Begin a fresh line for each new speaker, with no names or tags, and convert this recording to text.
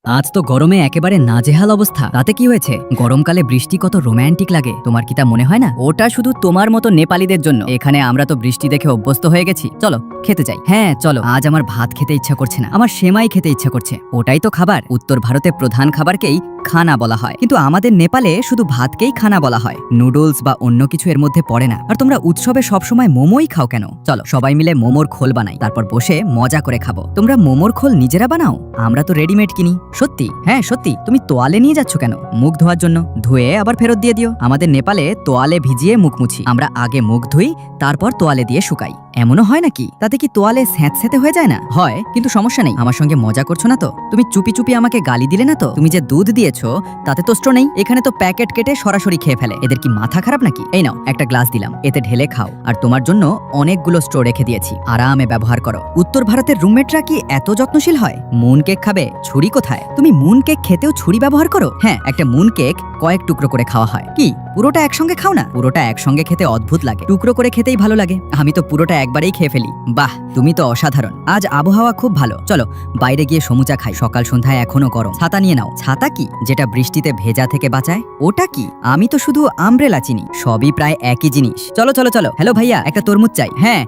আজ তো গরমে একেবারে নাজেহাল অবস্থা। তাতে কি হয়েছে? গরমকালে বৃষ্টি কত রোম্যান্টিক লাগে, তোমার কি তা মনে হয় না? ওটা শুধু তোমার মতো নেপালিদের জন্য। এখানে আমরা তো বৃষ্টি দেখে অভ্যস্ত হয়ে গেছি। চলো খেতে যাই। হ্যাঁ চলো। আজ আমার ভাত খেতে ইচ্ছা করছে না, আমার সেমাই খেতে ইচ্ছা করছে। ওটাই তো খাবার। উত্তর ভারতে প্রধান খাবারকেই খানা বলা হয়, কিন্তু আমাদের নেপালে শুধু ভাতকেই খানা বলা হয়। নুডলস বা অন্য কিছু এর মধ্যে পড়ে না। আর তোমরা উৎসবে সবসময় মোমোই খাও কেন? চলো সবাই মিলে মোমোর খোল বানাই, তারপর বসে মজা করে খাবো। তোমরা মোমোর খোল নিজেরা বানাও? আমরা তো রেডিমেড কিনি। সত্যি? হ্যাঁ সত্যি। তুমি তোয়ালে নিয়ে যাচ্ছ কেন? মুখ ধোয়ার জন্য। ধুয়ে আবার ফেরত দিয়ে দিও। আমাদের নেপালে তোয়ালে ভিজিয়ে মুখ মুছি। আমরা আগে মুখ ধুই, তারপর তোয়ালে দিয়ে শুকাই। এমনও হয় নাকি? তাতে কি তোয়ালে স্যাঁতস্যাঁতে হয়ে যায় না? হয়, কিন্তু সমস্যা নেই। আমার সঙ্গে মজা করছো না তো? তুমি চুপি চুপি আমাকে গালি দিলে না তো? তুমি যে দুধ দিয়েছো তাতে তো স্ট্র নেই। এখানে তো প্যাকেট কেটে সরাসরি খেয়ে ফেলে। এদের কি মাথা খারাপ নাকি? এই নাও একটা গ্লাস দিলাম, এতে ঢেলে খাও। আর তোমার জন্য অনেকগুলো স্ট্র রেখে দিয়েছি, আরামে ব্যবহার করো। উত্তর ভারতের রুমমেটরা কি এত যত্নশীল হয়? মুন কেক খাবে? ছুরি কোথায়? তুমি মুন কেক খেতেও ছুরি ব্যবহার করো? হ্যাঁ, একটা মুন কেক কয়েক টুকরো করে খাওয়া হয়। কি পুরোটা একসঙ্গে খাও না? পুরোটা একসঙ্গে খেতে অদ্ভুত লাগে, টুকরো করে খেতেই ভালো লাগে। আমি তো পুরোটা একবারেই খেয়ে ফেলি। বাহ, তুমি তো অসাধারণ। আজ আবহাওয়া খুব ভালো। চলো বাইরে গিয়ে সমুচা খাই। সকাল সন্ধ্যায় এখনো গরম। ছাতা নিয়ে নাও। ছাতা কি? যেটা বৃষ্টিতে ভেজা থেকে বাঁচায়? ওটা কি? আমি তো শুধু আমব্রেলা চিনি। সবই প্রায় একই জিনিস। চলো চলো চলো। হ্যালো ভাইয়া, একটা তরমুজ চাই। হ্যাঁ।